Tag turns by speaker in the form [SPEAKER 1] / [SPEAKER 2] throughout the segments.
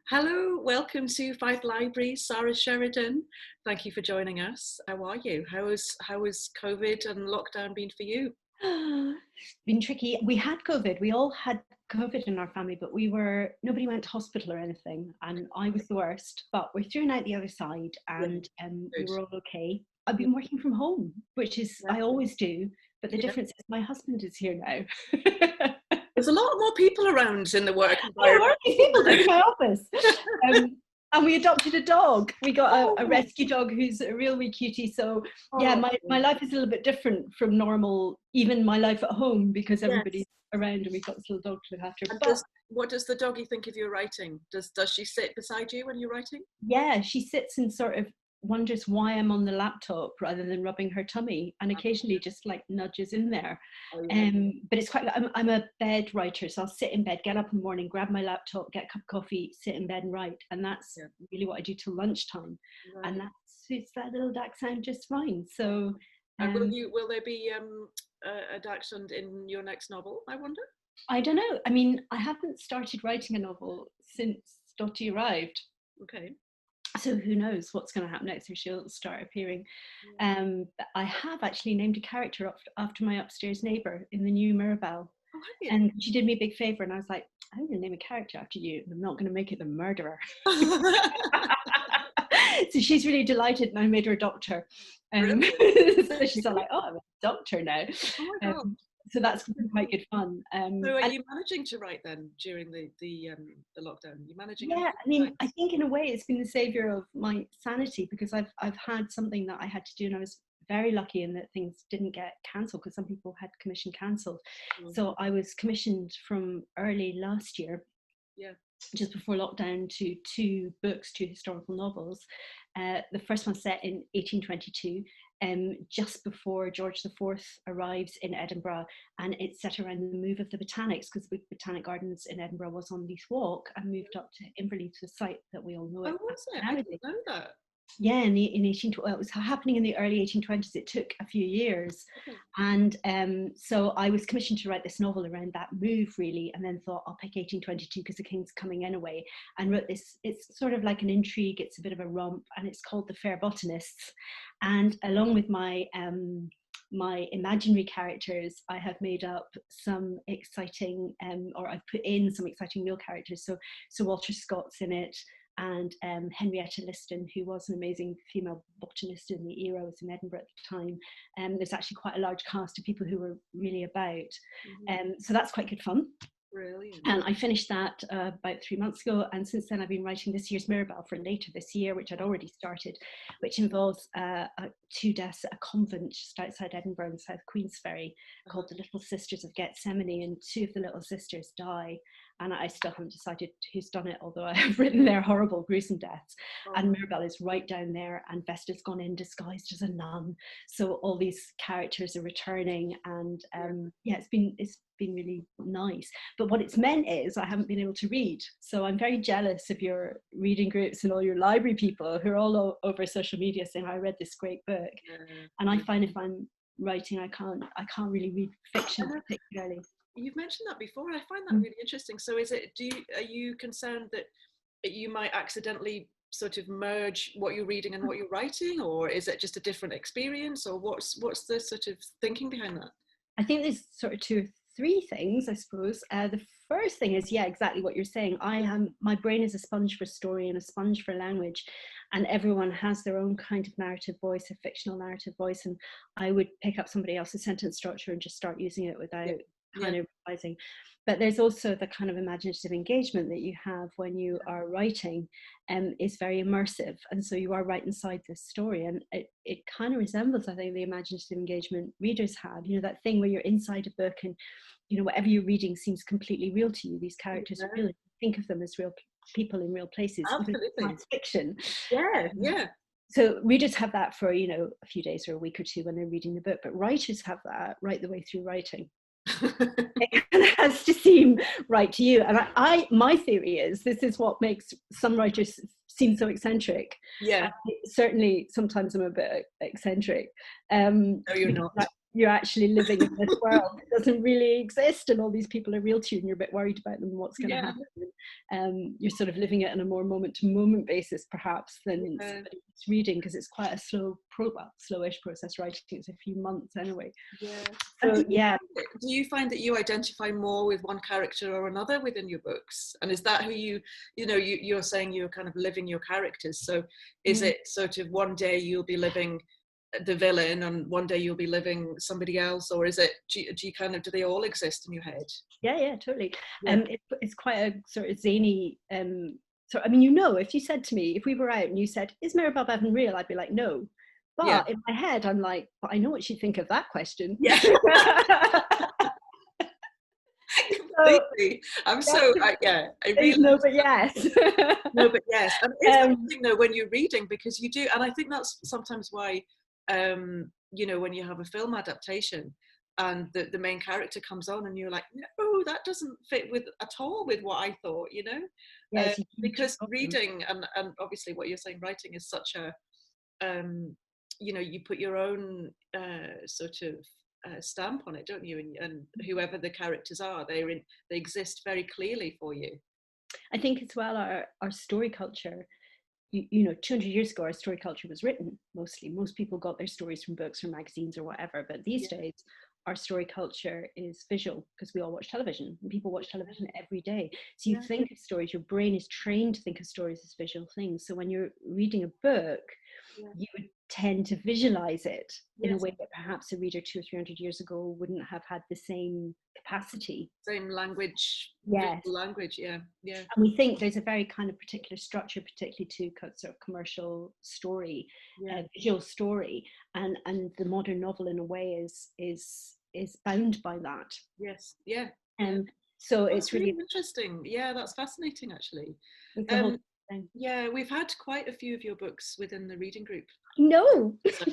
[SPEAKER 1] Hello, welcome to Five Libraries, Sara Sheridan. Thank you for joining us. How are you? How has COVID and lockdown been for you?
[SPEAKER 2] It's been tricky. We had COVID. We all had COVID in our family, but nobody went to hospital or anything. And I was the worst, but we're through and out the other side,
[SPEAKER 1] Yeah,
[SPEAKER 2] and we
[SPEAKER 1] good.
[SPEAKER 2] were all okay. I've
[SPEAKER 1] Yeah,
[SPEAKER 2] been working from home, which is,
[SPEAKER 1] yeah,
[SPEAKER 2] I always do, but the
[SPEAKER 1] yeah.
[SPEAKER 2] difference is my husband is here now.
[SPEAKER 1] There's a lot more people around in the work
[SPEAKER 2] Oh, there
[SPEAKER 1] environment,
[SPEAKER 2] are these
[SPEAKER 1] isn't
[SPEAKER 2] people
[SPEAKER 1] there?
[SPEAKER 2] in my office. Um, and we adopted a dog. We got a
[SPEAKER 1] Oh,
[SPEAKER 2] rescue dog who's a real wee cutie. So yeah,
[SPEAKER 1] oh,
[SPEAKER 2] my life is a little bit different from normal, even my life at home, because everybody's
[SPEAKER 1] yes.
[SPEAKER 2] around and we've got this little dog to look after.
[SPEAKER 1] And
[SPEAKER 2] But
[SPEAKER 1] what does the doggy think of your writing? Does she sit beside you when you're writing?
[SPEAKER 2] yeah, she sits and sort of wonders why I'm on the laptop rather than rubbing her tummy, and occasionally just like nudges in there.
[SPEAKER 1] Oh yeah,
[SPEAKER 2] But it's quite. I'm a bed writer, so I'll sit in bed, get up in the morning, grab my laptop, get a cup of coffee, sit in bed and write, and that's
[SPEAKER 1] yeah.
[SPEAKER 2] really what I do till lunchtime, and
[SPEAKER 1] Right.
[SPEAKER 2] that suits that little dachshund just fine.
[SPEAKER 1] Oh.
[SPEAKER 2] So.
[SPEAKER 1] And
[SPEAKER 2] Um,
[SPEAKER 1] will there be a dachshund in your next novel, I wonder?
[SPEAKER 2] I don't know. I mean, I haven't started writing a novel since Dottie arrived,
[SPEAKER 1] Okay.
[SPEAKER 2] so who knows what's going to happen next if she'll start appearing.
[SPEAKER 1] Yeah.
[SPEAKER 2] But I have actually named a character after my upstairs neighbour in the new Mirabelle.
[SPEAKER 1] Oh, have you?
[SPEAKER 2] And she did me a big favour, and I was like, I'm going to name a character after you, and I'm not going to make it the murderer. So she's really delighted, and I made her a doctor.
[SPEAKER 1] Brilliant.
[SPEAKER 2] So she's all like, oh, I'm a doctor now.
[SPEAKER 1] Oh my God.
[SPEAKER 2] Um, so that's been quite good fun.
[SPEAKER 1] So are
[SPEAKER 2] And
[SPEAKER 1] you managing to write then during the lockdown? You managing
[SPEAKER 2] yeah,
[SPEAKER 1] anything
[SPEAKER 2] I mean, I
[SPEAKER 1] nice?
[SPEAKER 2] think in a way it's been the savior of my sanity, because I've had something that I had to do, and I was very lucky in that things didn't get cancelled, because some people had commission cancelled.
[SPEAKER 1] Mm.
[SPEAKER 2] So I was commissioned from early last year,
[SPEAKER 1] Yeah.
[SPEAKER 2] just before lockdown, to two books, two historical novels. The first one set in 1822, just before George IV arrives in Edinburgh, and it's set around the move of the Botanics, because the Botanic Gardens in Edinburgh was on Leith Walk and moved up to Inverleith, the site that we all know
[SPEAKER 1] Oh,
[SPEAKER 2] it as
[SPEAKER 1] was it? I
[SPEAKER 2] nowadays.
[SPEAKER 1] didn't know that.
[SPEAKER 2] Yeah, in 18, well, it was happening in the early 1820s. It took a few years.
[SPEAKER 1] Okay.
[SPEAKER 2] And so I was commissioned to write this novel around that move, really, and then thought I'll pick 1822 because the king's coming anyway, and wrote this. It's sort of like an intrigue, it's a bit of a romp, and it's called The Fair Botanists. And along with my imaginary characters, I have made up some exciting, or I've put in some exciting real characters. So Walter Scott's in it, and Henrietta Liston, who was an amazing female botanist in the era, was in Edinburgh at the time. There's actually quite a large cast of people who were really about.
[SPEAKER 1] Mhm.
[SPEAKER 2] So that's quite good fun.
[SPEAKER 1] Brilliant.
[SPEAKER 2] And I finished that about 3 months ago. And since then, I've been writing this year's Mirabelle for later this year, which I'd already started, which involves two deaths at a convent just outside Edinburgh in South Queensferry,
[SPEAKER 1] Uh-huh.
[SPEAKER 2] called the Little Sisters of Gethsemane. And two of the little sisters die. And I still haven't decided who's done it, although I have written their horrible, gruesome deaths. And
[SPEAKER 1] Oh,
[SPEAKER 2] Mirabelle is right down there, and Vesta's gone in disguised as a nun. So all these characters are returning, and
[SPEAKER 1] yeah.
[SPEAKER 2] yeah, it's been really nice. But what it's meant is I haven't been able to read. So I'm very jealous of your reading groups and all your library people who are all over social media saying, I read this great book.
[SPEAKER 1] Yeah.
[SPEAKER 2] And I
[SPEAKER 1] Yeah.
[SPEAKER 2] find if I'm writing, I can't really read fiction
[SPEAKER 1] And
[SPEAKER 2] particularly.
[SPEAKER 1] you've mentioned that before, and I find that
[SPEAKER 2] Mm.
[SPEAKER 1] really interesting. So are you concerned that you might accidentally sort of merge what you're reading and what you're writing, or is it just a different experience, or what's the sort of thinking behind that?
[SPEAKER 2] I think there's sort of two or three things, I suppose. The first thing is, yeah, exactly what you're saying. I am My brain is a sponge for story and a sponge for language, and everyone has their own kind of narrative voice, a fictional narrative voice, and I would pick up somebody else's sentence structure and just start using it
[SPEAKER 1] Yeah.
[SPEAKER 2] without
[SPEAKER 1] Yeah.
[SPEAKER 2] kind of realizing. But there's also the kind of imaginative engagement that you have when you are writing, is very immersive, and so you are right inside this story, and it kind of resembles, I think, the imaginative engagement readers have, that thing where you're inside a book, and whatever you're reading seems completely real to you. These characters are
[SPEAKER 1] Yeah.
[SPEAKER 2] real. Think of them as real people in real places, even
[SPEAKER 1] Absolutely.
[SPEAKER 2] science fiction.
[SPEAKER 1] Yeah.
[SPEAKER 2] um,
[SPEAKER 1] Yeah.
[SPEAKER 2] so readers have that for a few days or a week or two when they're reading the book, but writers have that right the way through writing. It kind of has to seem right to you. And my theory is this is what makes some writers seem so eccentric.
[SPEAKER 1] Yeah.
[SPEAKER 2] Certainly, sometimes I'm a bit eccentric. Um,
[SPEAKER 1] No, you're
[SPEAKER 2] because
[SPEAKER 1] not.
[SPEAKER 2] you're actually living in this world that doesn't really exist, and all these people are real to you, and you're a bit worried about them and what's going to
[SPEAKER 1] Yeah.
[SPEAKER 2] happen. You're sort of living it on a more moment-to-moment basis, perhaps, than
[SPEAKER 1] Yeah.
[SPEAKER 2] somebody who's reading, because it's quite a slowish process writing. It's a few months anyway.
[SPEAKER 1] Yeah. And
[SPEAKER 2] So yeah,
[SPEAKER 1] do you find that you identify more with one character or another within your books? And is that who you're saying you're kind of living your characters? So is it sort of one day you'll be living the villain and one day you'll be living somebody else, or is it, do you kind of, do they all exist in your head?
[SPEAKER 2] yeah, totally.
[SPEAKER 1] Yeah.
[SPEAKER 2] It's quite a sort of zany. So I mean, if you said to me, if we were out and you said, "Is Mirabelle Bevan real?" I'd be like, "No."
[SPEAKER 1] Yeah.
[SPEAKER 2] But in my head, I'm like, "But I know what she'd think of that question."
[SPEAKER 1] Yeah.
[SPEAKER 2] So
[SPEAKER 1] Completely. I'm so yeah, I really
[SPEAKER 2] no, but yes.
[SPEAKER 1] no, but yes. And it's
[SPEAKER 2] um,
[SPEAKER 1] something though when you're reading, because you do, and I think that's sometimes why when you have a film adaptation and the main character comes on and you're like, no, that doesn't fit with at all with what I thought,
[SPEAKER 2] yes, you keep
[SPEAKER 1] because
[SPEAKER 2] talking.
[SPEAKER 1] reading and obviously what you're saying, writing is such a you put your own sort of stamp on it, don't you? And whoever the characters are, they exist very clearly for you.
[SPEAKER 2] I think as well, our story culture. 200 years ago, our story culture was written mostly. Most people got their stories from books or magazines or whatever. But these
[SPEAKER 1] Yeah.
[SPEAKER 2] days, our story culture is visual, because we all watch television, and people watch television every day. So you
[SPEAKER 1] Yeah.
[SPEAKER 2] think of stories, your brain is trained to think of stories as visual things. So when you're reading a book,
[SPEAKER 1] Yeah.
[SPEAKER 2] you would tend to visualize it in a
[SPEAKER 1] Yes.
[SPEAKER 2] way that perhaps a reader 200 or 300 years ago wouldn't have had the same capacity.
[SPEAKER 1] Same language,
[SPEAKER 2] Yes.
[SPEAKER 1] visual language. Yeah. Yeah.
[SPEAKER 2] And we think there's a very kind of particular structure, particularly to sort of commercial story,
[SPEAKER 1] Yeah.
[SPEAKER 2] visual story, and the modern novel in a way is bound by that.
[SPEAKER 1] Yes. Yeah. Yeah.
[SPEAKER 2] And so
[SPEAKER 1] That's
[SPEAKER 2] it's
[SPEAKER 1] really
[SPEAKER 2] really,
[SPEAKER 1] interesting. Yeah, that's fascinating actually.
[SPEAKER 2] it's a whole
[SPEAKER 1] Um,
[SPEAKER 2] thing.
[SPEAKER 1] yeah, we've had quite a few of your books within the reading group.
[SPEAKER 2] No.
[SPEAKER 1] So,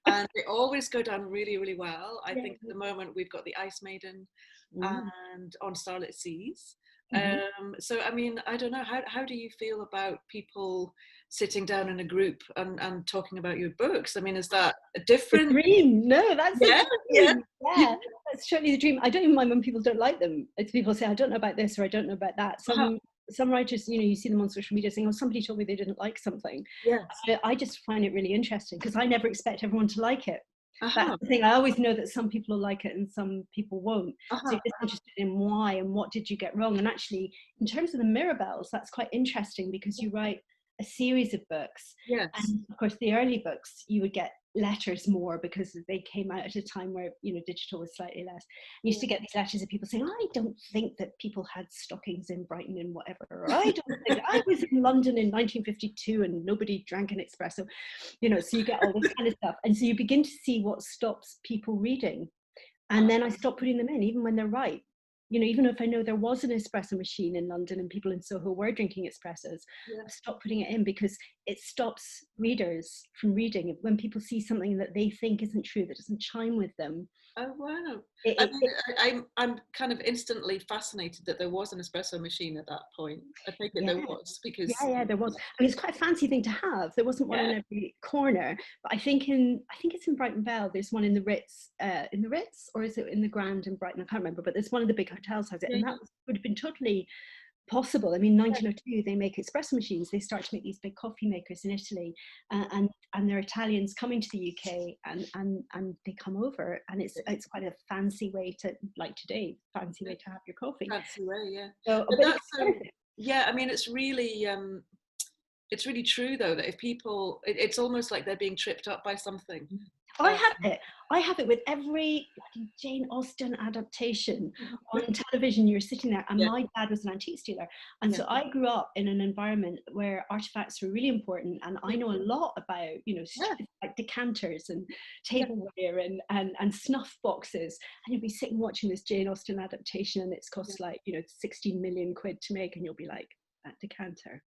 [SPEAKER 1] and they always go down really, really well. I
[SPEAKER 2] Yeah.
[SPEAKER 1] think at the moment we've got The Ice Maiden
[SPEAKER 2] Mm.
[SPEAKER 1] and On Starlit Seas.
[SPEAKER 2] Mhm.
[SPEAKER 1] So, I mean, I don't know, how do you feel about people sitting down in a group and talking about your books? I mean, is that a
[SPEAKER 2] The
[SPEAKER 1] different?
[SPEAKER 2] dream. No, that's the
[SPEAKER 1] Yeah, yeah,
[SPEAKER 2] dream. Yeah, that's totally the dream. I don't even mind when people don't like them. It's people say, I don't know about this or I don't know about that.
[SPEAKER 1] uh-huh,
[SPEAKER 2] Some writers, you see them on social media saying, oh, somebody told me they didn't like something.
[SPEAKER 1] yes,
[SPEAKER 2] I just find it really interesting, because I never expect everyone to like it. That's
[SPEAKER 1] uh-huh,
[SPEAKER 2] the thing. I always know that some people will like it and some people won't. So
[SPEAKER 1] uh-huh,
[SPEAKER 2] you're just interested in why and what did you get wrong. And actually, in terms of the Mirabelles, that's quite interesting, because you write a series of books.
[SPEAKER 1] yes,
[SPEAKER 2] And of course, the early books, you would get letters more, because they came out at a time where digital was slightly less. You used
[SPEAKER 1] yeah.
[SPEAKER 2] to get these letters of people saying, I don't think that people had stockings in Brighton and whatever, or I don't think I was in London in 1952 and nobody drank an espresso. So you get all this kind of stuff, and so you begin to see what stops people reading. And then I stop putting them in, even when they're right. Even if I know there was an espresso machine in London and people in Soho were drinking espressos,
[SPEAKER 1] Yeah.
[SPEAKER 2] I stop putting it in, because it stops readers from reading. When people see something that they think isn't true, that doesn't chime with them,
[SPEAKER 1] Oh wow! I
[SPEAKER 2] it,
[SPEAKER 1] mean,
[SPEAKER 2] it,
[SPEAKER 1] I'm kind of instantly fascinated that there was an espresso machine at that point. I think that
[SPEAKER 2] yeah,
[SPEAKER 1] there was because
[SPEAKER 2] yeah, there was. I mean, it's quite a fancy thing to have. There wasn't one
[SPEAKER 1] yeah,
[SPEAKER 2] in every corner, but I think it's in Brighton Bell. There's one in the Ritz, or is it in the Grand in Brighton? I can't remember, but there's one of the big hotels has it,
[SPEAKER 1] yeah,
[SPEAKER 2] and
[SPEAKER 1] yeah,
[SPEAKER 2] would have been totally possible. I mean,
[SPEAKER 1] yeah.
[SPEAKER 2] 1902, they make espresso machines. They start to make these big coffee makers in Italy, and they're Italians coming to the UK, and they come over, and it's quite a fancy way to, like today, fancy way to have your coffee.
[SPEAKER 1] Fancy way, yeah.
[SPEAKER 2] So,
[SPEAKER 1] But
[SPEAKER 2] but it's
[SPEAKER 1] that's
[SPEAKER 2] worth it.
[SPEAKER 1] yeah. I mean, it's really true though that if people, it's almost like they're being tripped up by something.
[SPEAKER 2] I
[SPEAKER 1] Um,
[SPEAKER 2] have it. I have it with every bloody Jane Austen adaptation on television. You're sitting there, and
[SPEAKER 1] yeah,
[SPEAKER 2] my dad was an antique dealer, and
[SPEAKER 1] yeah,
[SPEAKER 2] so I grew up in an environment where artifacts were really important, and I
[SPEAKER 1] yeah,
[SPEAKER 2] know a lot about
[SPEAKER 1] yeah,
[SPEAKER 2] like decanters and
[SPEAKER 1] yeah,
[SPEAKER 2] tableware and snuff boxes, and you'll be sitting watching this Jane Austen adaptation, and it's
[SPEAKER 1] yeah.
[SPEAKER 2] cost like 16 million quid to make, and you'll be like, that decanter.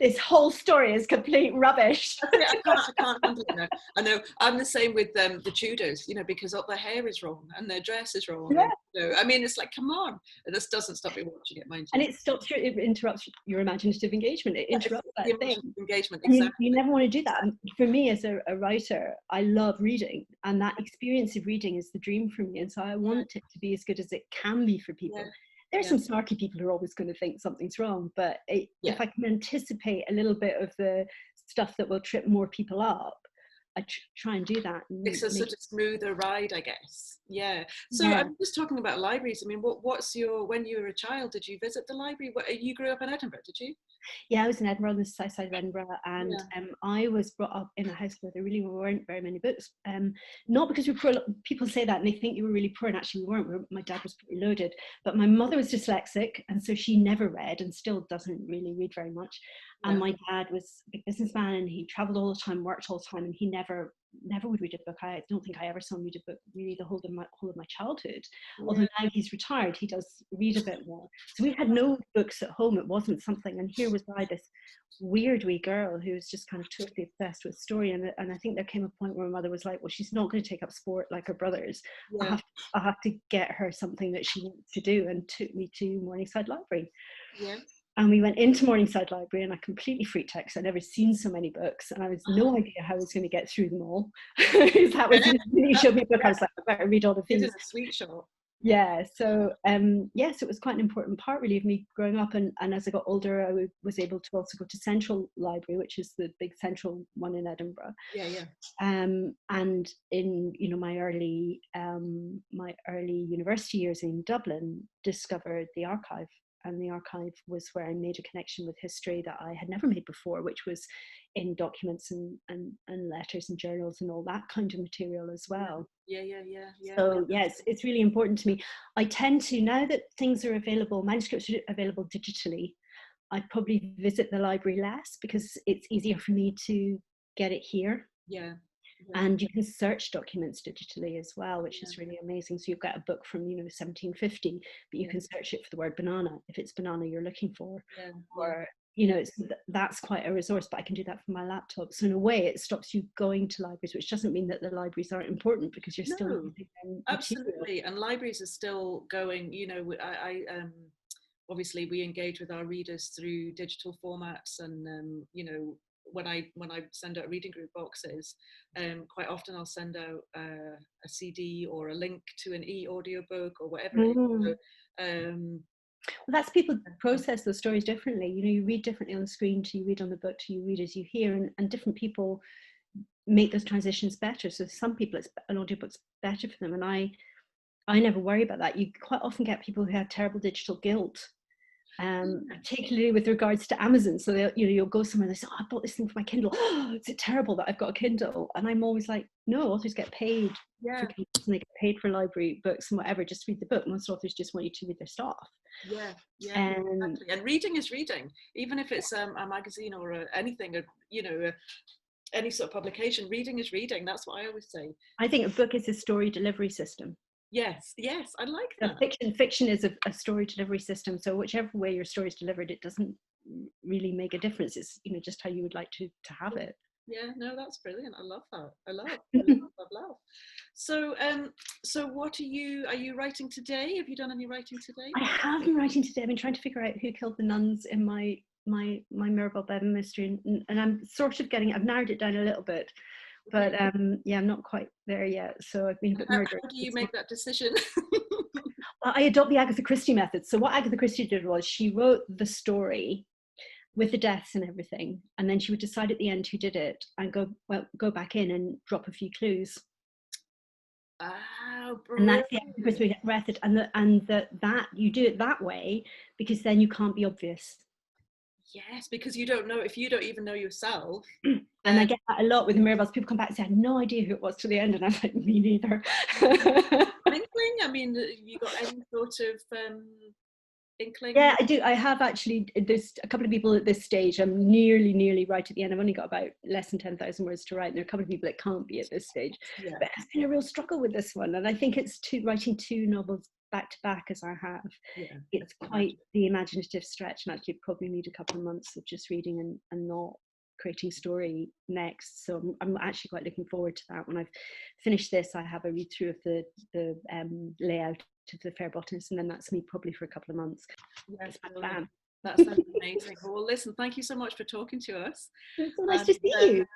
[SPEAKER 2] This whole story is complete rubbish.
[SPEAKER 1] I can't handle it now. I know I'm the same with the Tudors, you know, because their hair is wrong and their dress is wrong.
[SPEAKER 2] Yeah.
[SPEAKER 1] And, you know, I mean, it's like, come on. And this doesn't stop me watching it, mind you.
[SPEAKER 2] And it interrupts your imaginative engagement. It interrupts that thing.
[SPEAKER 1] Engagement,
[SPEAKER 2] And
[SPEAKER 1] exactly.
[SPEAKER 2] you never want to do that. And for me as a writer, I love reading, and that experience of reading is the dream for me. And so I want it to be as good as it can be for people. There's some snarky people who are always going to think something's wrong, but if I can anticipate a little bit of the stuff that will trip more people up, I try and do that.
[SPEAKER 1] It's a sort of smoother ride, I guess. Yeah. So I'm just talking about libraries. I mean, what's when you were a child, did you visit the library? You grew up in Edinburgh, did you?
[SPEAKER 2] Yeah, I was in Edinburgh, on the south side of Edinburgh, and I was brought up in a house where there really weren't very many books. Not because we were poor. People say that and they think you were really poor, and actually we weren't. My dad was pretty loaded, but my mother was dyslexic, and so she never read and still doesn't really read very much. And my dad was a big businessman, and he traveled all the time, worked all the time, and he never would read a book. I don't think I ever saw him read a book really the whole of my childhood. Although now he's retired, he does read a bit more. So we had no books at home. It wasn't something. And here was I, this weird wee girl who was just kind of totally obsessed with story. And I think there came a point where my mother was like, well, she's not going to take up sport like her brothers. I have to get her something that she wants to do, and took me to Morningside Library. Yeah. And we went into Morningside Library, and I completely freaked out because I'd never seen so many books, and I was no idea how I was going to get through them all. That was when you showed me a book, I was like, I better read all of these.
[SPEAKER 1] It is a sweet shop.
[SPEAKER 2] Yeah, so so it was quite an important part really of me growing up, and as I got older, I was able to also go to Central Library, which is the big central one in Edinburgh. And in my early university years in Dublin, discovered the archive. And the archive was where I made a connection with history that I had never made before, which was in documents and letters and journals and all that kind of material as well. Yeah. So yes, it's really important to me. I tend to, now that things are available, manuscripts are available digitally, I'd probably visit the library less because it's easier for me to get it here. And you can search documents digitally as well, which is really amazing. So you've got a book from 1750, but you can search it for the word banana if it's banana you're looking for, or that's quite a resource. But I can do that from my laptop. So in a way, it stops you going to libraries, which doesn't mean that the libraries aren't important, because you're still using them.
[SPEAKER 1] Absolutely, and libraries are still going. I obviously we engage with our readers through digital formats, and when I send out reading group boxes, quite often I'll send out a CD or a link to an e-audio book or whatever. So,
[SPEAKER 2] well, that's people process those stories differently. You read differently on the screen to you read on the book to you read as you hear, and different people make those transitions better. So some people, an audiobook's better for them, and I never worry about that. You quite often get people who have terrible digital guilt. Particularly with regards to Amazon. So you'll go somewhere and they say, I bought this thing for my Kindle. Oh, is it terrible that I've got a Kindle? And I'm always like, no, authors get paid for Kindles, and they get paid for library books and whatever. Just read the book. Most authors just want you to read their stuff.
[SPEAKER 1] Exactly. And reading is reading, even if it's a magazine or anything, any sort of publication. Reading is reading. That's what I always say.
[SPEAKER 2] I think a book is a story delivery system.
[SPEAKER 1] Yes, I like that.
[SPEAKER 2] Fiction is a story delivery system. So whichever way your story is delivered, it doesn't really make a difference. It's just how you would like to have it.
[SPEAKER 1] Yeah, no, that's brilliant. I love that. I love. So what are you writing today? Have you done any writing today?
[SPEAKER 2] I have been writing today. I've been trying to figure out who killed the nuns in my Mirabel Bevan mystery, and I'm sort of I've narrowed it down a little bit. But I'm not quite there yet. So I've been a bit murdered.
[SPEAKER 1] How do you make that decision?
[SPEAKER 2] Well, I adopt the Agatha Christie method. So what Agatha Christie did was she wrote the story with the deaths and everything, and then she would decide at the end who did it, and go back in and drop a few clues.
[SPEAKER 1] Oh,
[SPEAKER 2] and that's the Agatha Christie method, and that you do it that way because then you can't be obvious.
[SPEAKER 1] Yes, because you don't know, if you don't even know yourself.
[SPEAKER 2] And I get that a lot with the Mirabels. People come back and say, I had no idea who it was to the end, and I'm like, me neither.
[SPEAKER 1] Inkling? I mean, have you got any sort of inkling?
[SPEAKER 2] Yeah, I do. I have actually. There's a couple of people at this stage. I'm nearly right at the end. I've only got about less than 10,000 words to write, and there are a couple of people that can't be at this stage. But it's been a real struggle with this one, and I think it's writing two novels back to back as I have,
[SPEAKER 1] Yeah,
[SPEAKER 2] it's quite the imaginative stretch, and actually probably need a couple of months of just reading and not creating story next. So I'm actually quite looking forward to that. When I've finished this, I have a read through of the layout of the Fair Botanist, and then that's me probably for a couple of months.
[SPEAKER 1] Yes,
[SPEAKER 2] That's my plan.
[SPEAKER 1] that sounds amazing. Well, listen, thank you so much for talking to us.
[SPEAKER 2] It's so nice to see you.